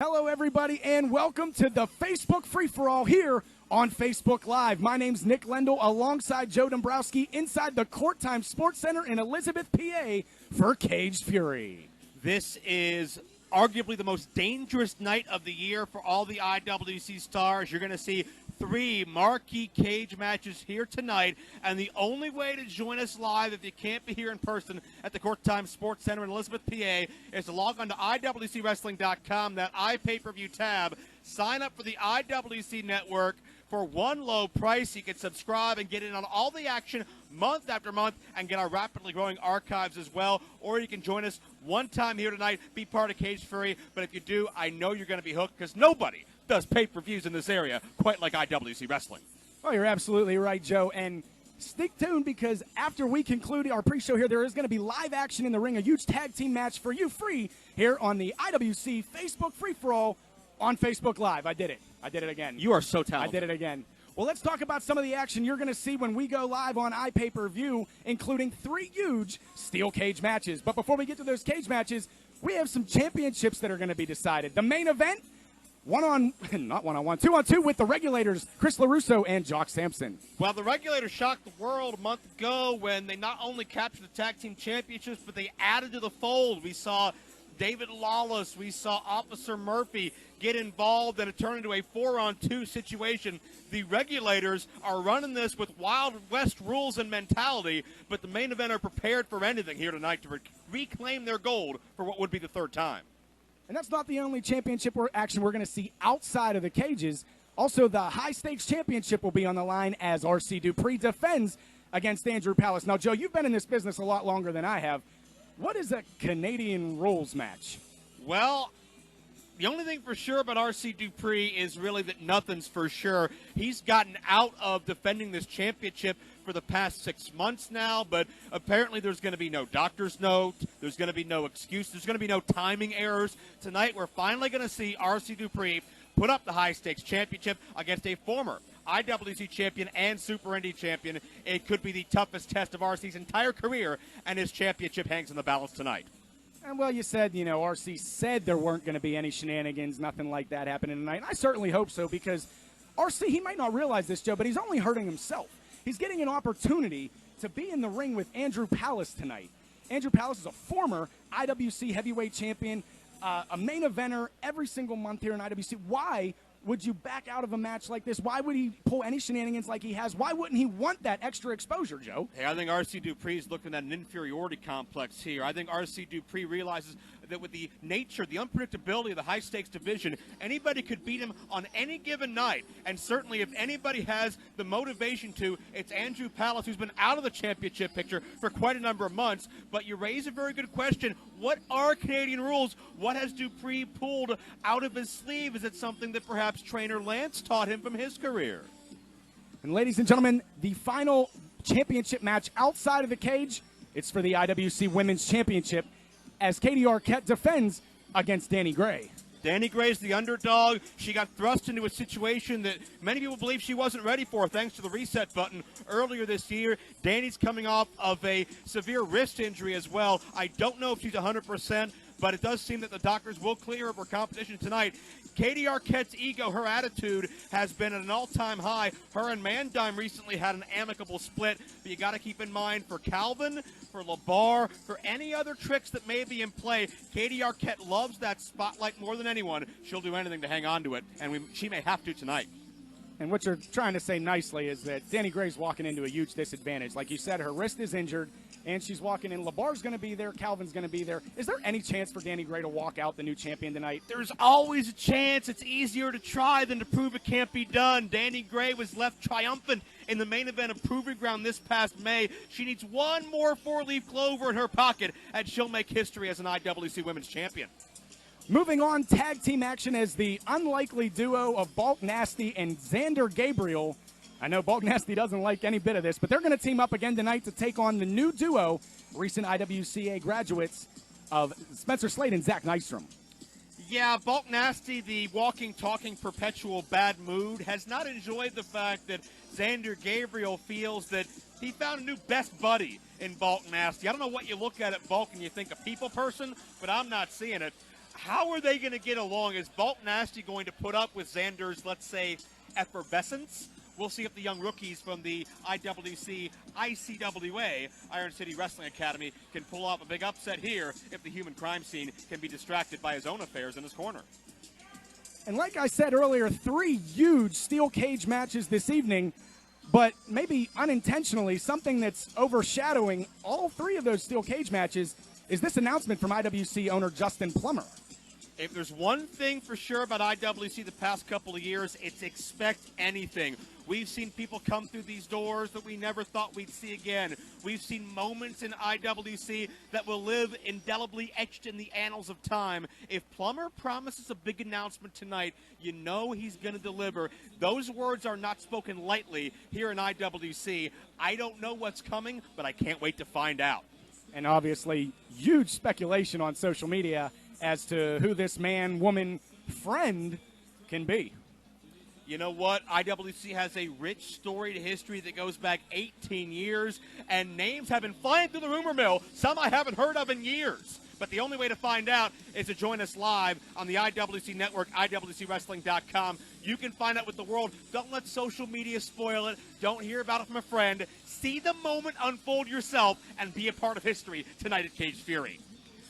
Hello, everybody, and welcome to the Facebook Free-For-All here on Facebook Live. My name's Nick Lendl, alongside Joe Dombrowski, inside the Court Time Sports Center in Elizabeth, PA, for Caged Fury. This is arguably the most dangerous night of the year for all the IWC stars. You're going to see three marquee cage matches here tonight, and the only way to join us live, if you can't be here in person at the Court Time Sports Center in Elizabeth, PA, is to log on to IWCWrestling.com, that iPay-per-view tab, sign up for the IWC network for one low price. You can subscribe and get in on all the action month after month and get our rapidly growing archives as well. Or you can join us one time here tonight, be part of Cage Fury. But if you do, I know you're going to be hooked, because nobody does pay-per-views in this area quite like IWC Wrestling. Oh, you're absolutely right, Joe. And stick tuned, because after we conclude our pre-show here, there is going to be live action in the ring, a huge tag team match for you free here on the IWC Facebook Free-For-All on Facebook Live. I did it. I did it again. You are so talented. I did it again. Well, let's talk about some of the action you're going to see when we go live on iPay-Per-View, including three huge steel cage matches. But before we get to those cage matches, we have some championships that are going to be decided. The main event, two-on-two with the Regulators, Chris LaRusso and Jock Sampson. Well, the Regulators shocked the world a month ago when they not only captured the tag team championships, but they added to the fold. We saw David Lawless, we saw Officer Murphy get involved, and it turned into a 4-on-2 situation. The Regulators are running this with Wild West rules and mentality, but the main event are prepared for anything here tonight to reclaim their gold for what would be the third time. And that's not the only championship action we're going to see outside of the cages. Also, the high-stakes championship will be on the line as R.C. Dupree defends against Andrew Palace. Now, Joe, you've been in this business a lot longer than I have. What is a Canadian rules match? Well, the only thing for sure about R.C. Dupree is really that nothing's for sure. He's gotten out of defending this championship for the past 6 months now, but apparently there's going to be no doctor's note, there's going to be no excuse, there's going to be no timing errors. Tonight we're finally going to see R.C. Dupree put up the high-stakes championship against a former IWC champion and Super Indy champion. It could be the toughest test of RC's entire career, and his championship hangs in the balance tonight. And, well, you said, RC said there weren't going to be any shenanigans, nothing like that happening tonight. And I certainly hope so, because RC, he might not realize this, Joe, but he's only hurting himself. He's getting an opportunity to be in the ring with Andrew Palace tonight. Andrew Palace is a former IWC heavyweight champion, a main eventer every single month here in IWC. Why would you back out of a match like this? Why would he pull any shenanigans like he has? Why wouldn't he want that extra exposure, Joe? Hey, I think R.C. Dupree's looking at an inferiority complex here. I think R.C. Dupree realizes that with the nature, the unpredictability of the high-stakes division, anybody could beat him on any given night. And certainly if anybody has the motivation to, it's Andrew Palace, who's been out of the championship picture for quite a number of months. But you raise a very good question. What are Canadian rules? What has Dupree pulled out of his sleeve? Is it something that perhaps trainer Lance taught him from his career? And ladies and gentlemen, the final championship match outside of the cage, it's for the IWC Women's Championship, as Katie Arquette defends against Danny Gray. Danny Gray's the underdog. She got thrust into a situation that many people believe she wasn't ready for thanks to the reset button earlier this year. Danny's coming off of a severe wrist injury as well. I don't know if she's 100%, but it does seem that the doctors will clear her for competition tonight. Katie Arquette's ego, her attitude, has been at an all-time high. Her and Mandime recently had an amicable split, but you got to keep in mind for Calvin, for LeBar, for any other tricks that may be in play, Katie Arquette loves that spotlight more than anyone. She'll do anything to hang on to it, and she may have to tonight. And what you're trying to say nicely is that Danny Gray's walking into a huge disadvantage. Like you said, her wrist is injured, and she's walking in. LeBar's going to be there. Calvin's going to be there. Is there any chance for Danny Gray to walk out the new champion tonight? There's always a chance. It's easier to try than to prove it can't be done. Danny Gray was left triumphant in the main event of Proving Ground this past May. She needs one more four-leaf clover in her pocket, and she'll make history as an IWC Women's Champion. Moving on, tag team action as the unlikely duo of Bulk Nasty and Xander Gabriel. I know Bulk Nasty doesn't like any bit of this, but they're going to team up again tonight to take on the new duo, recent IWCA graduates of Spencer Slade and Zach Nystrom. Yeah, Bulk Nasty, the walking, talking, perpetual bad mood, has not enjoyed the fact that Xander Gabriel feels that he found a new best buddy in Bulk Nasty. I don't know what you look at Bulk and you think a people person, but I'm not seeing it. how are they going to get along? Is Bolt Nasty going to put up with Xander's, let's say, effervescence? We'll see if the young rookies from the IWC ICWA, Iron City Wrestling Academy, can pull off a big upset here if the human crime scene can be distracted by his own affairs in his corner. And like I said earlier, 3 huge steel cage matches this evening, but maybe unintentionally, something that's overshadowing all 3 of those steel cage matches is this announcement from IWC owner Justin Plummer. If there's one thing for sure about IWC the past couple of years, it's expect anything. We've seen people come through these doors that we never thought we'd see again. We've seen moments in IWC that will live indelibly etched in the annals of time. If Plummer promises a big announcement tonight, you know he's going to deliver. Those words are not spoken lightly here in IWC. I don't know what's coming, but I can't wait to find out. And obviously, huge speculation on social media as to who this man, woman, friend can be. You know what? IWC has a rich storied history that goes back 18 years, and names have been flying through the rumor mill, some I haven't heard of in years. But the only way to find out is to join us live on the IWC network, IWCWrestling.com. You can find out with the world. Don't let social media spoil it. Don't hear about it from a friend. See the moment unfold yourself and be a part of history tonight at Cage Fury.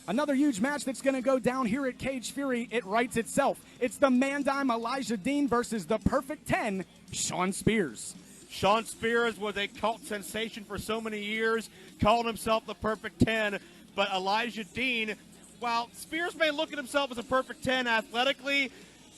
Another huge match that's going to go down here at Cage Fury. It writes itself. It's the Man-Dime Elijah Dean versus the Perfect 10, Shawn Spears. Shawn Spears was a cult sensation for so many years, called himself the Perfect 10. But Elijah Dean, while Spears may look at himself as a Perfect 10 athletically,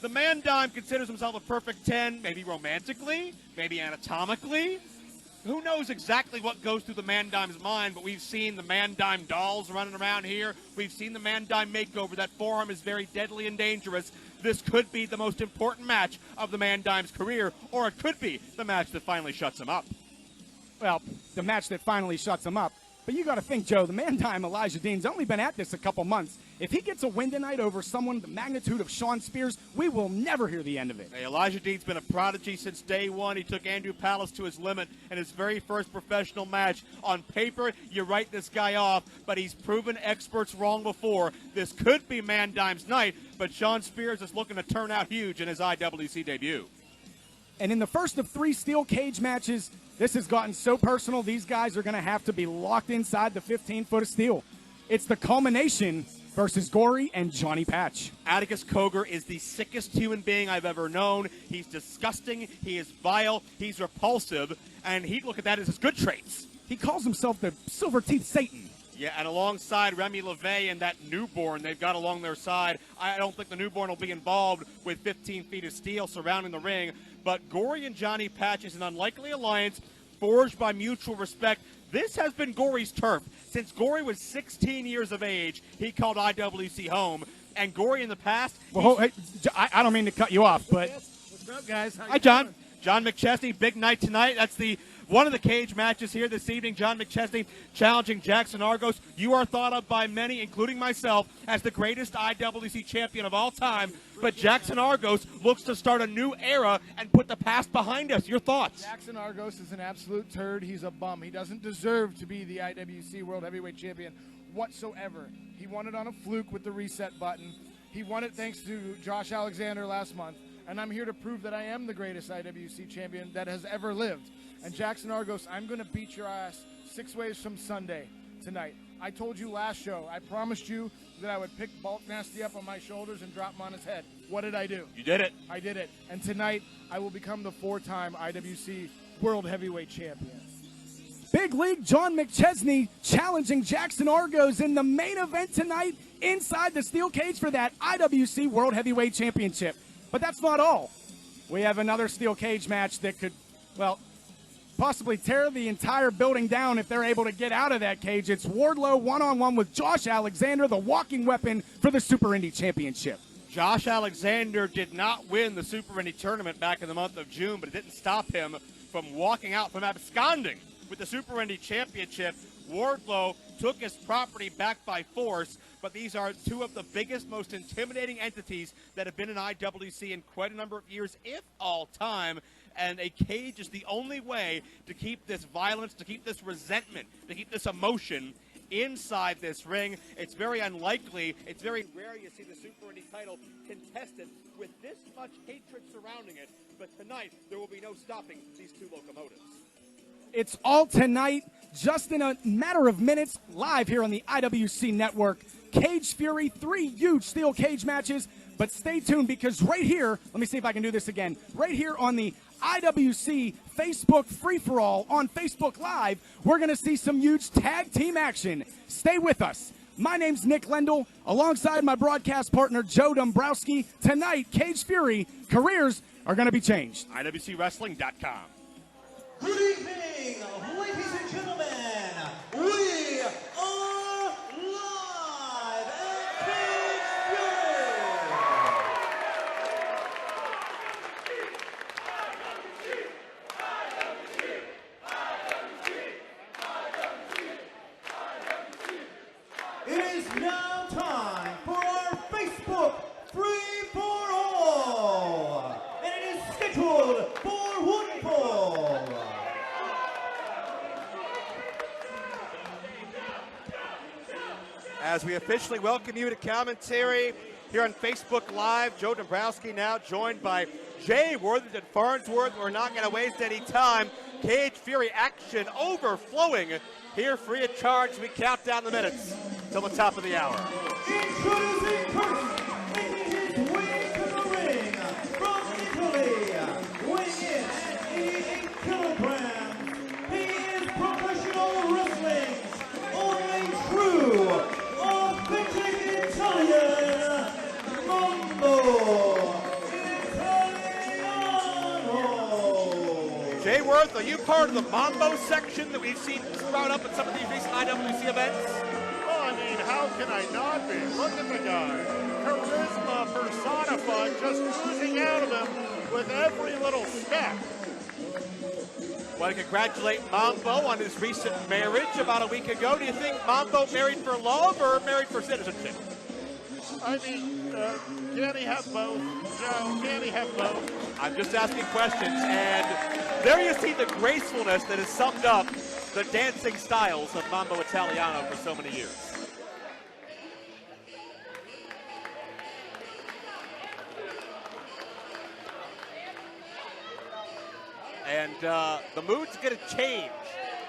the Man-Dime considers himself a Perfect 10, maybe romantically, maybe anatomically. Who knows exactly what goes through the Man-Dime's mind, but we've seen the Man-Dime dolls running around here. We've seen the Man-Dime makeover. That forearm is very deadly and dangerous. This could be the most important match of the Man-Dime's career, or it could be the match that finally shuts him up. Well, the match that finally shuts him up. But you got to think, Joe, the Man-Dime Elijah Dean's only been at this a couple months. If he gets a win tonight over someone the magnitude of Shawn Spears, we will never hear the end of it. Hey, Elijah Dean's been a prodigy since day one. He took Andrew Palace to his limit in his very first professional match. On paper, you write this guy off, but he's proven experts wrong before. This could be Man-Dime's night, but Shawn Spears is looking to turn out huge in his IWC debut. And in the first of 3 steel cage matches, this has gotten so personal, these guys are going to have to be locked inside the 15-foot of steel. It's the culmination versus Gory and Johnny Patch. Atticus Cogar is the sickest human being I've ever known. He's disgusting, he is vile, he's repulsive, and he'd look at that as his good traits. He calls himself the Silver-Teeth Satan. Yeah, and alongside Remy LeVay and that newborn they've got along their side, I don't think the newborn will be involved with 15 feet of steel surrounding the ring. But Gory and Johnny Patch is an unlikely alliance forged by mutual respect. This has been Gory's turf. Since Gory was 16 years of age, he called IWC home. And Gory in the past... Well, hey, I don't mean to cut you off, but... What's up, guys? Hi, John. Doing? John McChesney, big night tonight. That's one of the cage matches here this evening. John McChesney challenging Jackson Argos. You are thought of by many, including myself, as the greatest IWC champion of all time. But Jackson Argos looks to start a new era and put the past behind us. Your thoughts? Jackson Argos is an absolute turd. He's a bum. He doesn't deserve to be the IWC World Heavyweight Champion whatsoever. He won it on a fluke with the reset button. He won it thanks to Josh Alexander last month. And I'm here to prove that I am the greatest IWC champion that has ever lived. And Jackson Argos, I'm going to beat your ass 6 ways from Sunday tonight. I told you last show, I promised you that I would pick Bolt Nasty up on my shoulders and drop him on his head. What did I do? You did it. I did it. And tonight, I will become the 4-time IWC World Heavyweight Champion. Big League John McChesney challenging Jackson Argos in the main event tonight inside the steel cage for that IWC World Heavyweight Championship. But that's not all. We have another steel cage match that could, well, possibly tear the entire building down if they're able to get out of that cage. It's Wardlow one-on-one with Josh Alexander, the walking weapon for the Super Indie Championship. Josh Alexander did not win the Super Indie tournament back in the month of June, but it didn't stop him from walking out, from absconding with the Super Indie Championship. Wardlow took his property back by force, but these are 2 of the biggest, most intimidating entities that have been in IWC in quite a number of years, if all time. And a cage is the only way to keep this violence, to keep this resentment, to keep this emotion inside this ring. It's very unlikely. It's very rare you see the Super Indy title contested with this much hatred surrounding it. But tonight, there will be no stopping these two locomotives. It's all tonight, just in a matter of minutes, live here on the IWC Network. Cage Fury, 3 huge steel cage matches. But stay tuned, because right here, let me see if I can do this again, right here on the IWC Facebook free-for-all on Facebook Live, we're going to see some huge tag team action. Stay with us. My name's Nick Lendl, alongside my broadcast partner, Joe Dombrowski. Tonight, Cage Fury, careers are going to be changed. IWCWrestling.com. Good evening, ladies and gentlemen. We are live at Cage Fury. It is now time for our Facebook free-for-all, and it is scheduled for one fall. As we officially welcome you to commentary here on Facebook Live, Joe Dombrowski now joined by Jay Worthington Farnsworth. We're not going to waste any time. Cage Fury action overflowing here, free of charge. We count down the minutes till the top of the hour. Introducing first, making his way to the ring from Italy, weighing in at 88 kilograms. He is professional wrestling's only true, authentic Italian, Mambo Italiano. Jay Worth, are you part of the Mambo section that we've seen sprout up at some of these recent IWC events? Oh, I mean, how can I not be? Look at the guy. Charisma personified, just oozing out of him with every little step. Want to congratulate Mambo on his recent marriage about a week ago. Do you think Mambo married for love or married for citizenship? I mean, can he have both? Joe, can he have both? I'm just asking questions, and there you see the gracefulness that has summed up the dancing styles of Mambo Italiano for so many years. And the mood's going to change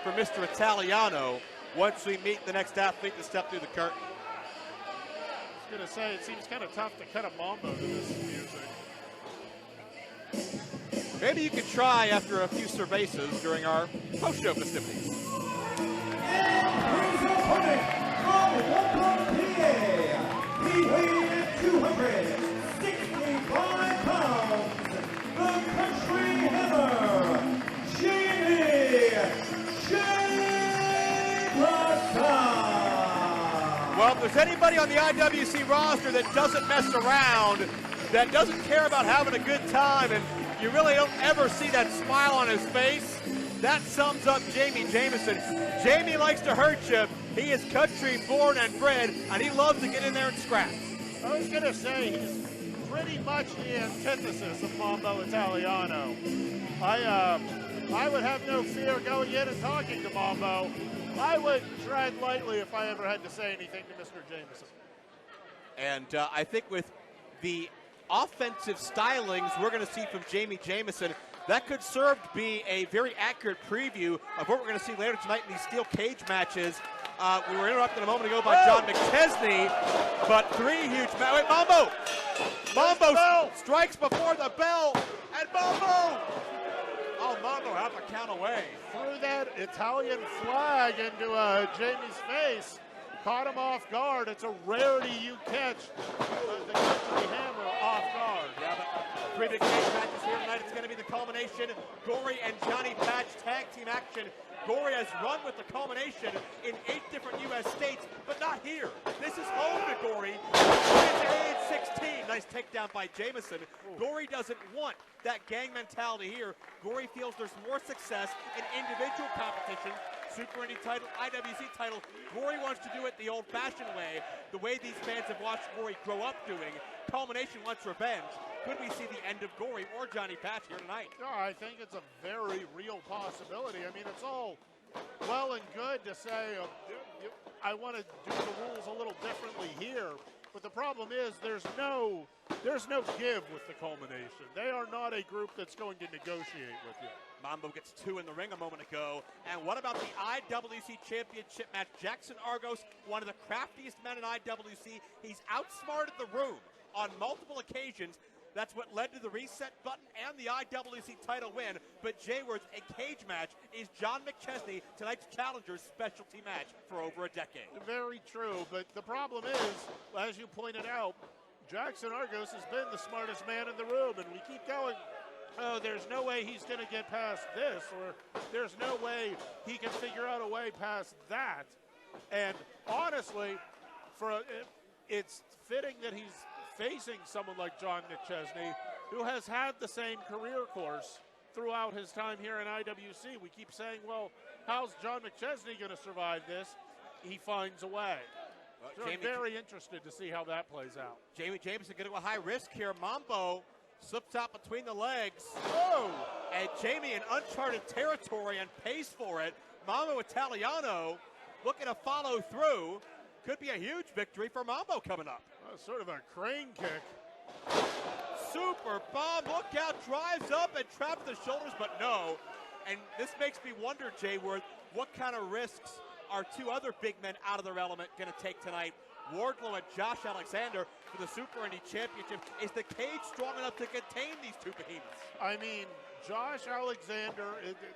for Mr. Italiano once we meet the next athlete to step through the curtain. I was going to say, it seems kind of tough to cut a mambo to this music. Maybe you could try after a few cervezas during our post-show festivities. And here's your opponent from Waltham, PA. He weighs in at 265 pounds. The country hammer, Jameson. Well, if there's anybody on the IWC roster that doesn't mess around, that doesn't care about having a good time, and you really don't ever see that smile on his face, that sums up Jamie Jameson. Jamie likes to hurt you. He is country born and bred, and he loves to get in there and scrap. I was going to say, he's pretty much the antithesis of Mambo Italiano. I would have no fear going in and talking to Mambo. I would tread lightly if I ever had to say anything to Mr. Jameson. And I think with the offensive stylings we're going to see from Jamie Jameson, that could serve to be a very accurate preview of what we're going to see later tonight in these steel cage matches. We were interrupted a moment ago by John McChesney, but 3 huge matches. Wait, Mambo! Mambo strikes before the bell, and Mambo! Oh, Mambo half a count away. Threw that Italian flag into Jamie's face, caught him off guard. It's a rarity you catch the country hammer off guard. Yeah, but 3 big cage matches here tonight. It's going to be the culmination. Gory and Johnny Patch tag team action. Gory has run with the culmination in 8 different U.S. states, but not here. This is home to Gory. It's age 16. Nice takedown by Jameson. Gory doesn't want that gang mentality here. Gory feels there's more success in individual competition. Super Indy title, IWC title. Gory wants to do it the old-fashioned way, the way these fans have watched Gory grow up doing. Culmination wants revenge. Could we see the end of Gory or Johnny Patch here tonight? No, I think it's a very real possibility. I mean, it's all well and good to say, I want to do the rules a little differently here. But the problem is there's no give with the Culmination. They are not a group that's going to negotiate with you. Mambo gets 2 in the ring a moment ago. And what about the IWC Championship match? Jackson Argos, one of the craftiest men in IWC. He's outsmarted the room on multiple occasions. That's what led to the reset button and the IWC title win. But Jay Worth, a cage match is John McChesney, tonight's challenger's specialty match for over a decade. Very true, but the problem is, as you pointed out, Jackson Argos has been the smartest man in the room, and we keep going, oh, there's no way he's going to get past this, or there's no way he can figure out a way past that. And honestly, it's fitting that he's facing someone like John McChesney, who has had the same career course throughout his time here in IWC. We keep saying, well, how's John McChesney going to survive this? He finds a way. So I'm very interested to see how that plays out. Jameson going to a high risk here. Mambo slips out between the legs. Oh! And Jamie in uncharted territory and pays for it. Mambo Italiano looking to follow through. Could be a huge victory for Mambo coming up. Sort of a crane kick. Super bomb, look out, drives up and traps the shoulders, but no. And this makes me wonder, Jay Worth, what kind of risks are 2 other big men out of their element going to take tonight? Wardlow and Josh Alexander for the Super Indie Championship. Is the cage strong enough to contain these 2 behemoths? I mean, Josh Alexander,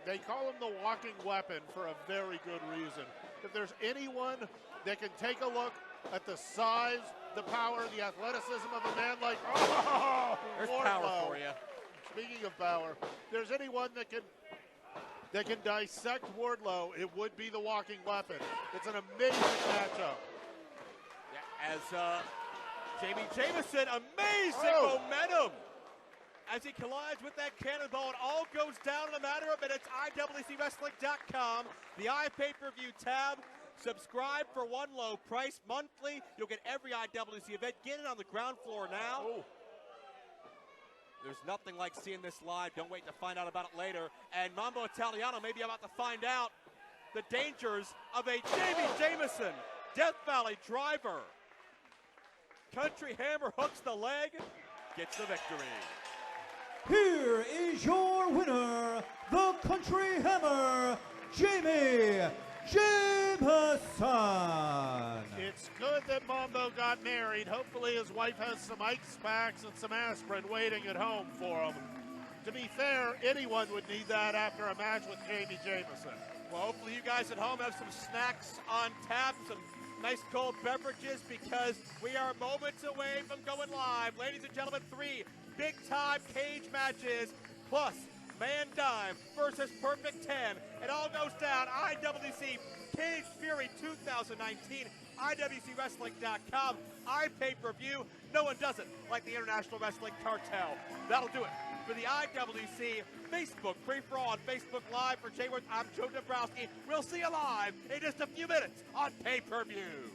they call him the walking weapon for a very good reason. If there's anyone that can take a look at the size, the power, the athleticism of a man like There's Wardlow. power for you. Speaking of power, if there's anyone that can dissect Wardlow, it would be the walking weapon. It's an amazing matchup. Yeah, as Jamie Jameson, amazing momentum as he collides with that cannonball. It all goes down in a matter of minutes. IWCWrestling.com, the iPay-per-view tab. Subscribe for one low price monthly. You'll get every IWC event. Get it on the ground floor now. Oh. There's nothing like seeing this live. Don't wait to find out about it later. And Mambo Italiano may be about to find out the dangers of a Jamie Jameson Death Valley driver. Country Hammer hooks the leg, gets the victory. Here is your winner, the Country Hammer, Jamie Jameson. It's good that Mambo got married. Hopefully his wife has some ice packs and some aspirin waiting at home for him. To be fair, anyone would need that after a match with Jamie Jameson. Well, hopefully you guys at home have some snacks on tap, some nice cold beverages, because we are moments away from going live. Ladies and gentlemen, 3 big-time cage matches, plus Man Dime versus Perfect 10. It all goes down. IWC Cage Fury 2019. IWCWrestling.com. iPay-per-view. No one does it like the International Wrestling Cartel. That'll do it for the IWC Facebook free-for-all on Facebook Live. For Jay Worth, I'm Joe Dombrowski. We'll see you live in just a few minutes on pay-per-view.